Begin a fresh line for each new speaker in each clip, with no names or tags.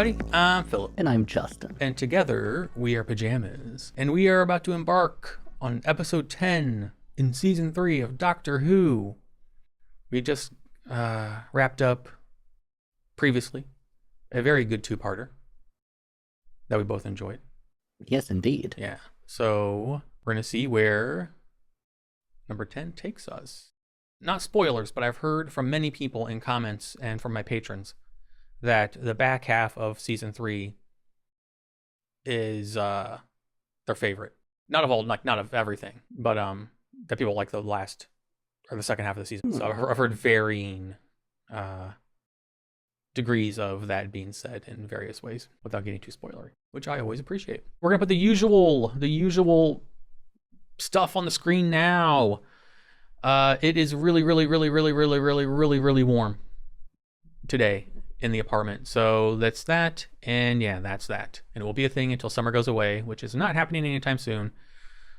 everybody. I'm Philip.
And I'm Justin.
And together, we are Pajamas. And we are about to embark on episode 10 in season 3 of Doctor Who. We just wrapped up previously a very good two-parter that we both enjoyed.
Yes, indeed.
Yeah. So we're going to see where number 10 takes us. Not spoilers, but I've heard from many people in comments and from my patrons that the back half of season 3 is their favorite. Not of all, like not of everything, but that people like the last or the second half of the season. So I've heard varying degrees of that being said in various ways without getting too spoilery, which I always appreciate. We're gonna put the usual stuff on the screen now. It is really warm today in the apartment. So that's that. And yeah, that's that. And it will be a thing until summer goes away, which is not happening anytime soon.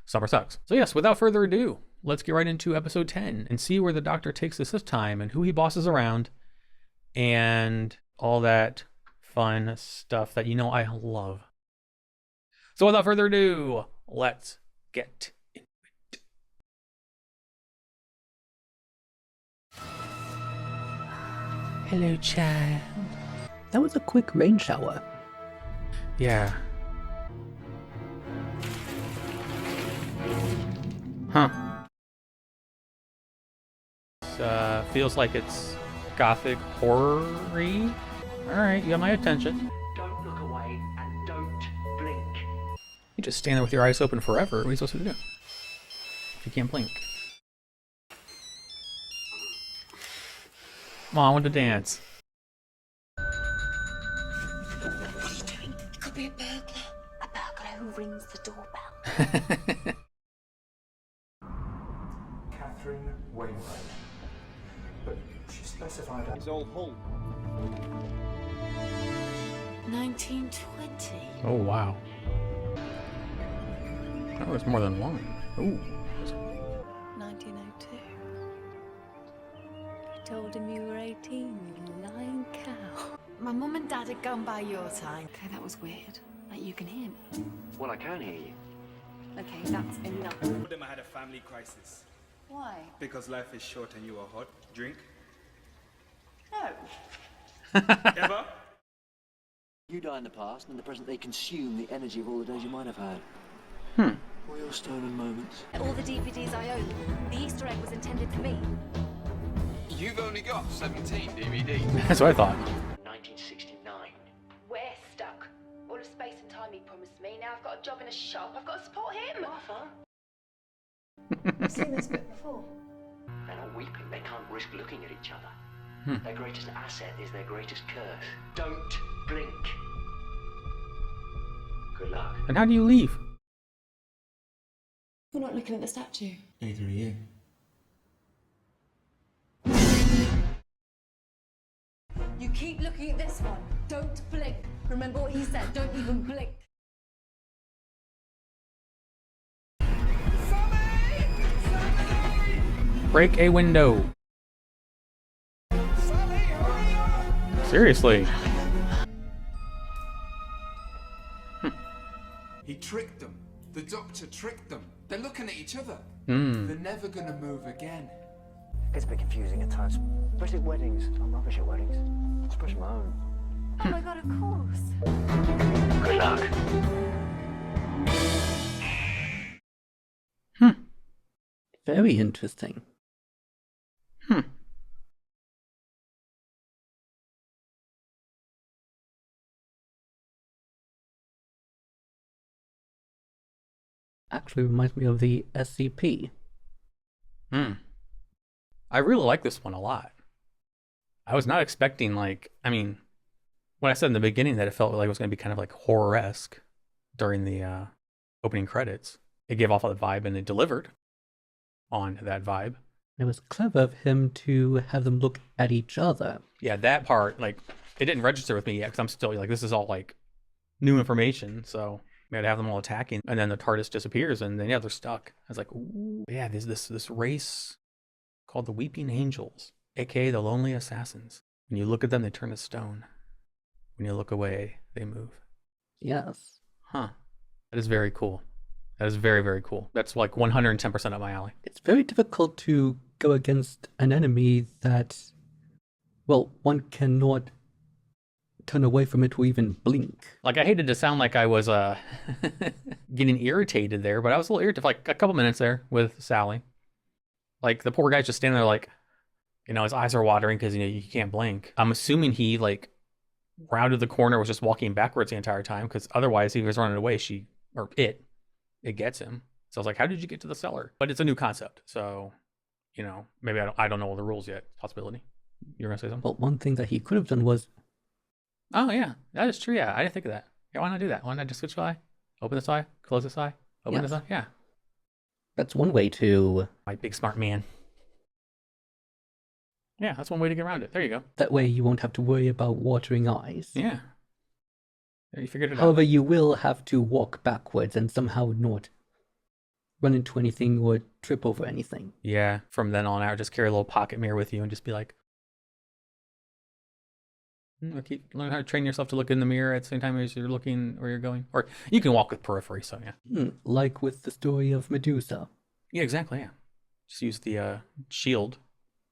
Summer sucks. So yes, without further ado, let's get right into episode 10 and see where the Doctor takes us this time and who he bosses around and all that fun stuff that you know I love. So without further ado, let's get into it. Hello, child.
That was a quick rain shower.
Yeah. Huh. Feels like it's gothic horror-y. Alright, you got my attention.
Don't look away and don't blink.
You just stand there with your eyes open forever. What are you supposed to do? If you can't blink. Come on, I want to dance.
What are you doing? It could be a burglar. A burglar who rings the doorbell.
Catherine Wainwright. But she specified as old Hull.
1920.
Oh, wow. That was more than one. Ooh.
1902. You told him you were 18, you lying cow. My mum and dad had gone by your time. Okay, that was weird. Like, you can hear me.
Well, I can hear you.
Okay, that's enough.
Told them I had a family crisis.
Why?
Because life is short and you are hot. Drink.
No.
Ever?
You die in the past, and in the present they consume the energy of all the days you might have had. All your stolen moments.
All the DVDs I own, the Easter egg was intended for me.
You've only got 17 DVDs.
That's what I thought.
1969.
We're stuck. All the space and time he promised me. Now I've got a job in a shop. I've got to support him.
Martha?
I've seen this bit before.
They're not weeping. They can't risk looking at each other. Their greatest asset is their greatest curse. Don't blink. Good luck.
And how do you leave?
You're not looking at the statue.
Neither are you.
You keep looking at this one. Don't blink. Remember what he said. Don't even blink.
Break a window. Seriously.
He tricked them. The Doctor tricked them. They're looking at each other. They're never gonna move again.
Gets a bit confusing at times, especially at weddings. I'm rubbish at weddings. Especially my own.
Oh my god, of course.
Good luck.
Very interesting. Actually reminds me of the SCP.
I really like this one a lot. I was not expecting, like, I mean, when I said in the beginning that it felt like it was going to be kind of like horror-esque during the opening credits, it gave off a vibe and it delivered on that vibe.
It was clever of him to have them look at each other.
Yeah, that part, like, it didn't register with me yet because I'm still like, this is all like new information. So we had to have them all attacking, and then the TARDIS disappears, and then yeah, they're stuck. I was like, ooh, yeah, there's this race called the Weeping Angels, aka the Lonely Assassins. When you look at them, they turn to stone. When you look away, they move.
Yes.
Huh. That is very cool. That is very, very cool. That's like 110% up my alley.
It's very difficult to go against an enemy that, well, one cannot turn away from it or even blink.
Like, I hated to sound like I was getting irritated there, but I was a little irritated for like a couple minutes there with Sally. Like, the poor guy's just standing there like, you know, his eyes are watering because, you know, you can't blink. I'm assuming he, like, rounded the corner, was just walking backwards the entire time, because otherwise, if he was running away, it gets him. So I was like, how did you get to the cellar? But it's a new concept, so, you know, maybe I don't know all the rules yet. Possibility. You're gonna say something?
Well, one thing that he could have done was,
Oh yeah, that is true. Yeah, I didn't think of that. Yeah, why not do that? Why not just switch eye, open this eye, close this eye, open
Yes.
this eye? Yeah,
that's one way to,
my big smart man. Yeah, that's one way to get around it. There you go.
that way you won't have to worry about watering eyes.
Yeah, there, you figured it out.
However, you will have to walk backwards and somehow not run into anything or trip over anything.
Yeah, from then on out, just carry a little pocket mirror with you and just be like, learn how to train yourself to look in the mirror at the same time as you're looking where you're going. Or you can walk with periphery. So yeah.
Like with the story of Medusa.
Yeah, exactly. Yeah, just use the shield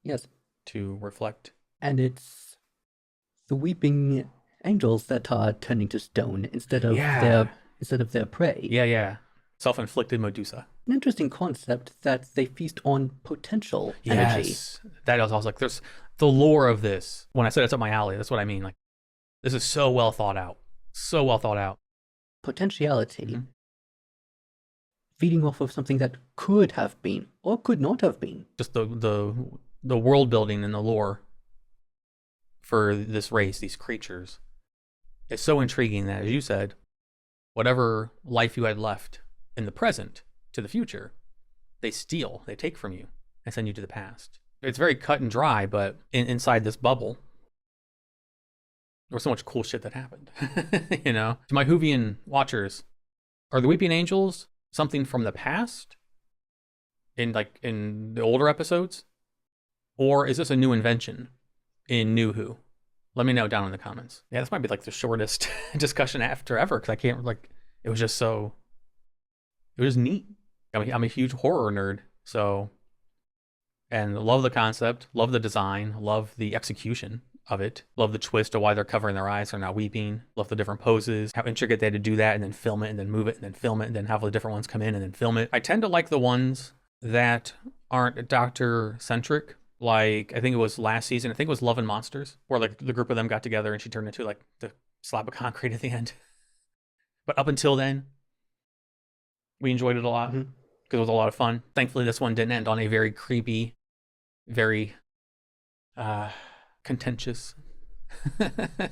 Yes,
to reflect.
and it's the weeping angels that are turning to stone instead of their prey.
Yeah. Self-inflicted Medusa.
An interesting concept that they feast on potential energy.
Yes, that is. I was like, there's the lore of this. When I said it's up my alley, that's what I mean. Like, this is so well thought out. So well thought out.
Potentiality.
Mhm.
Feeding off of something that could have been or could not have been.
Just the world building and the lore for this race, these creatures, is so intriguing that, as you said, whatever life you had left in the present to the future, they take from you and send you to the past. It's very cut and dry, but inside this bubble, there was so much cool shit that happened. You know, to my Whovian watchers, are the Weeping Angels something from the past in the older episodes, or is this a new invention in New Who? Let me know down in the comments. Yeah, this might be like the shortest discussion after ever, because I can't, like, it was just neat. I'm a huge horror nerd, so, and love the concept, love the design, love the execution of it, love the twist of why they're covering their eyes, they're not weeping, love the different poses, how intricate they had to do that, and then film it, and then move it, and then film it, and then have the different ones come in, and then film it. I tend to like the ones that aren't Doctor-centric. Like, I think it was last season, I think it was Love and Monsters, where like the group of them got together and she turned into like the slab of concrete at the end. But up until then, we enjoyed it a lot because it was a lot of fun. Thankfully, this one didn't end on a very creepy, very contentious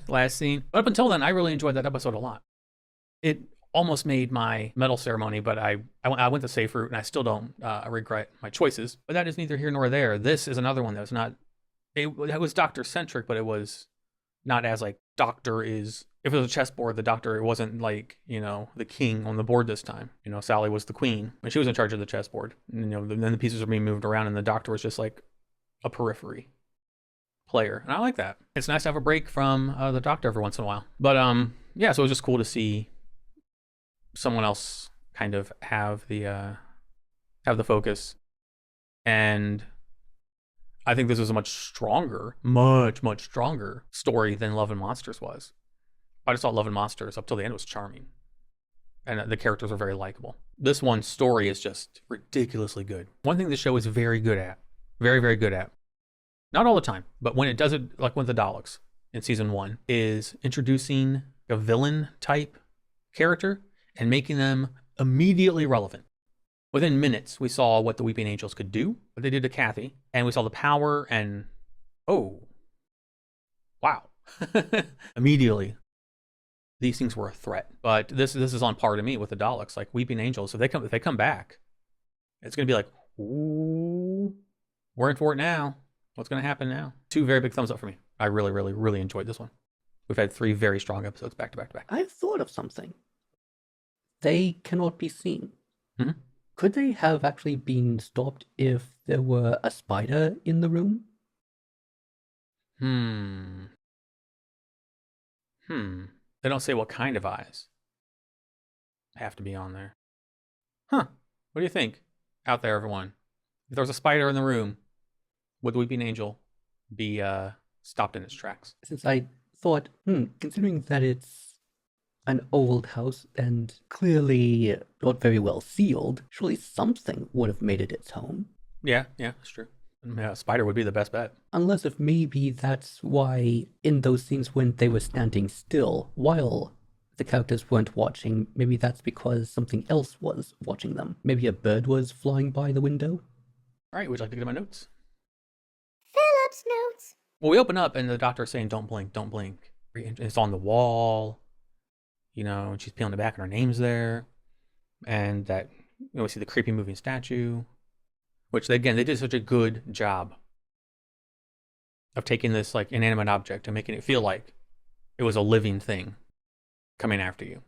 last scene. But up until then, I really enjoyed that episode a lot. It almost made my medal ceremony, but I went the safe route, and I still don't regret my choices. But that is neither here nor there. This is another one that was not. It was Doctor-centric, but it was not as like Doctor is. If it was a chessboard, the Doctor, it wasn't like, you know, the king on the board this time. You know, Sally was the queen, and she was in charge of the chessboard. And, you know, then the pieces were being moved around, and the Doctor was just like a periphery player, and I like that. It's nice to have a break from the Doctor every once in a while. But yeah, so it was just cool to see someone else kind of have the focus, and I think this was a much stronger story than Love and Monsters was. I just thought Love and Monsters up till the end was charming, and the characters are very likable. This one's story is just ridiculously good. One thing this show is very good at, very, very good at, not all the time, but when it does it, like with the Daleks in season 1, is introducing a villain type character and making them immediately relevant. Within minutes, we saw what the Weeping Angels could do, what they did to Kathy, and we saw the power, and oh, wow. Immediately, these things were a threat. But this is on par to me with the Daleks, like Weeping Angels. If they come back, it's going to be like, ooh, we're in for it now. What's going to happen now? 2 very big thumbs up for me. I really, really, really enjoyed this one. We've had 3 very strong episodes back to back to back.
I've thought of something. They cannot be seen.
Mm-hmm.
Could they have actually been stopped if there were a spider in the room?
They don't say what kind of eyes have to be on there. Huh. What do you think out there, everyone? If there was a spider in the room, would the Weeping Angel be stopped in its tracks?
Since I thought, considering that it's an old house and clearly not very well sealed, surely something would have made it its home.
Yeah, that's true. Yeah, spider would be the best bet.
Unless if maybe that's why in those scenes when they were standing still while the characters weren't watching, maybe that's because something else was watching them. Maybe a bird was flying by the window.
All right, would you like to get my notes?
Philip's notes.
Well, we open up and the doctor's saying, don't blink, don't blink. And it's on the wall, you know, and she's peeling it back and her name's there. And that, you know, we see the creepy moving statue, which again, they did such a good job of taking this like inanimate object and making it feel like it was a living thing coming after you.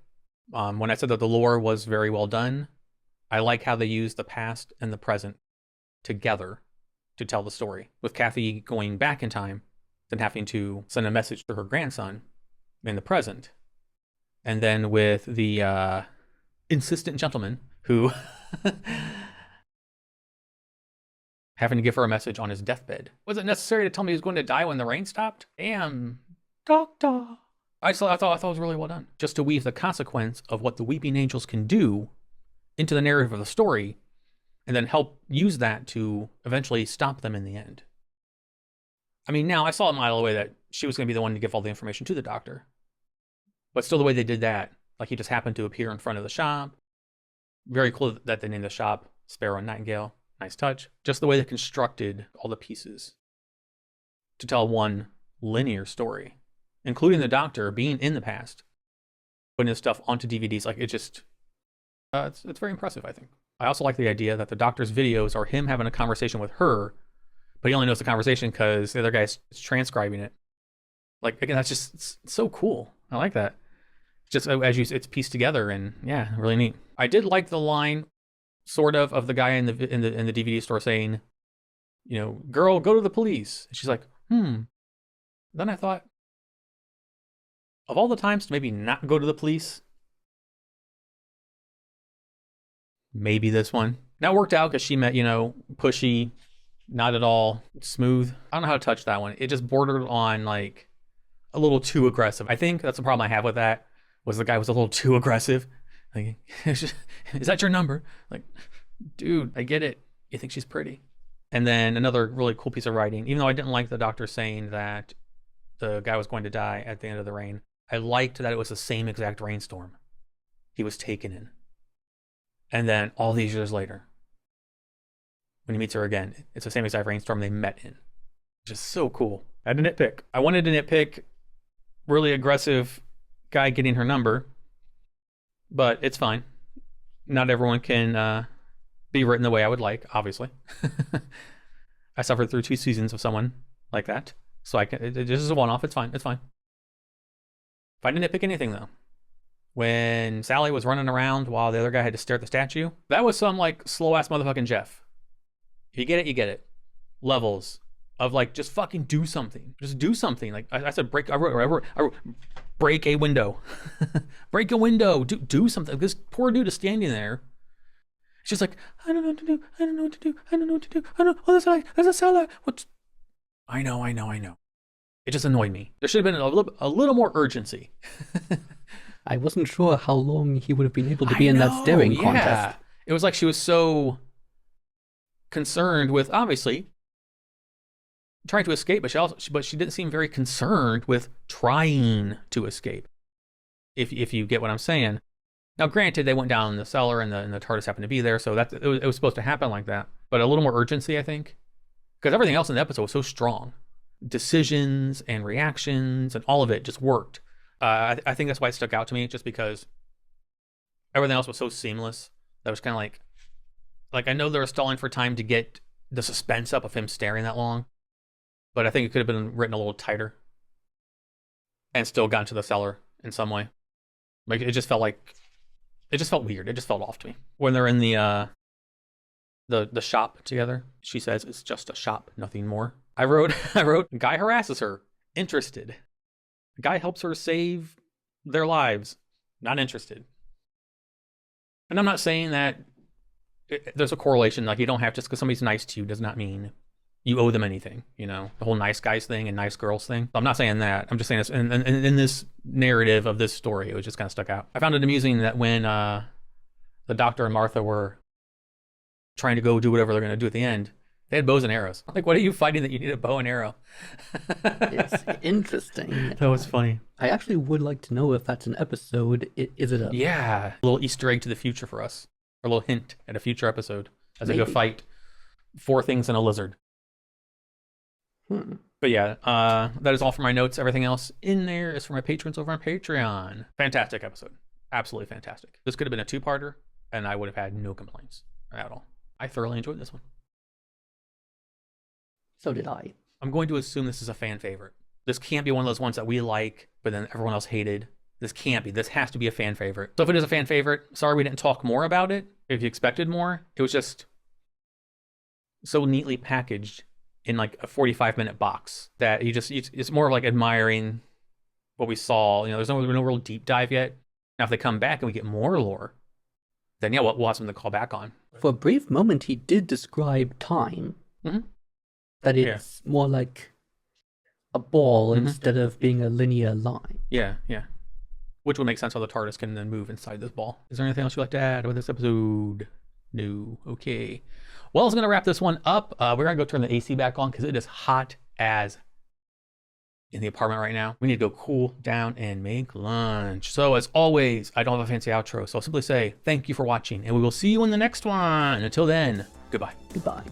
When I said that the lore was very well done, I like how they used the past and the present together to tell the story, with Kathy going back in time, then having to send a message to her grandson in the present, and then with the insistent gentleman who having to give her a message on his deathbed. Was it necessary to tell me he was going to die when the rain stopped? Damn, doctor. I thought it was really well done, just to weave the consequence of what the Weeping Angels can do into the narrative of the story, and then help use that to eventually stop them in the end. I mean, now I saw a mile away that she was going to be the one to give all the information to the doctor. But still, the way they did that, like he just happened to appear in front of the shop. Very cool that they named the shop Sparrow and Nightingale. Nice touch. Just the way they constructed all the pieces to tell one linear story, including the doctor being in the past, putting his stuff onto DVDs. Like, it just, it's very impressive, I think. I also like the idea that the doctor's videos are him having a conversation with her, but he only knows the conversation because the other guy's transcribing it. Like, again, that's just it's so cool. I like that. Just as it's pieced together, and yeah, really neat. I did like the line, sort of the guy in the DVD store saying, you know, girl, go to the police. And she's like, Then I thought, of all the times to maybe not go to the police, maybe this one. That worked out because she met, you know, pushy, not at all smooth. I don't know how to touch that one. It just bordered on like a little too aggressive. I think that's the problem I have with that, was the guy was a little too aggressive. Like, is that your number? Like, dude, I get it. You think she's pretty. And then another really cool piece of writing, even though I didn't like the doctor saying that the guy was going to die at the end of the rain, I liked that it was the same exact rainstorm he was taken in. And then all these years later, when he meets her again, it's the same exact rainstorm they met in. Just so cool. I had a nitpick. I wanted to nitpick really aggressive guy getting her number, but it's fine. Not everyone can be written the way I would like, obviously. I suffered through 2 seasons of someone like that, so I can. This is a one-off. It's fine. It's fine. If I didn't nitpick anything though, when Sally was running around while the other guy had to stare at the statue, that was some like slow ass motherfucking Jeff. If you get it, you get it. Levels of like, just fucking do something. Just do something. Like I said, I wrote, break a window. Break a window. Do something. This poor dude is standing there. She's like, I don't know what to do. I don't know what to do. I don't know what to do. I don't know. Oh, there's a cellar. What? I know. It just annoyed me. There should have been a little more urgency.
I wasn't sure how long he would have been able to be in that staring contest.
It was like she was so concerned with, obviously, trying to escape, but she didn't seem very concerned with trying to escape. If you get what I'm saying. Now, granted, they went down in the cellar and the TARDIS happened to be there, so it was supposed to happen like that. But a little more urgency, I think, because everything else in the episode was so strong. Decisions and reactions and all of it just worked. I think that's why it stuck out to me, just because everything else was so seamless. That was kind of like I know they were stalling for time to get the suspense up of him staring that long, but I think it could have been written a little tighter and still gotten to the cellar in some way. Like it just felt weird. It just felt off to me. When they're in the shop together, she says it's just a shop, nothing more. I wrote, guy harasses her, interested. The guy helps her save their lives. Not interested. And I'm not saying that there's a correlation. Like, you don't have, just because somebody's nice to you does not mean you owe them anything. You know, the whole nice guys thing and nice girls thing. I'm not saying that. I'm just saying this. And in this narrative of this story, it was just kind of stuck out. I found it amusing that when the doctor and Martha were trying to go do whatever they're going to do at the end, they had bows and arrows. Like, what are you fighting that you need a bow and arrow?
It's interesting.
That was funny.
I actually would like to know if that's an episode. Is it a...
Yeah, a little Easter egg to the future for us. Or a little hint at a future episode as they go fight 4 things and a lizard. But yeah, that is all for my notes. Everything else in there is for my patrons over on Patreon. Fantastic episode. Absolutely fantastic. This could have been a 2-parter, and I would have had no complaints at all. I thoroughly enjoyed this one.
So did I.
I'm going to assume this is a fan favorite. This can't be one of those ones that we like, but then everyone else hated. This can't be. This has to be a fan favorite. So if it is a fan favorite, sorry we didn't talk more about it. If you expected more, it was just so neatly packaged in like a 45-minute box that it's more of like admiring what we saw. You know, there's no real deep dive yet. Now, if they come back and we get more lore, then yeah, we'll have something to call back on.
For a brief moment, he did describe time.
Mm-hmm.
That it's more like a ball instead of being a linear line.
Yeah, yeah. Which would make sense how the TARDIS can then move inside this ball. Is there anything else you'd like to add about this episode? No. Okay. Well, I was going to wrap this one up. We're going to go turn the AC back on because it is hot as in the apartment right now. We need to go cool down and make lunch. So as always, I don't have a fancy outro, so I'll simply say thank you for watching, and we will see you in the next one. Until then, goodbye.
Goodbye.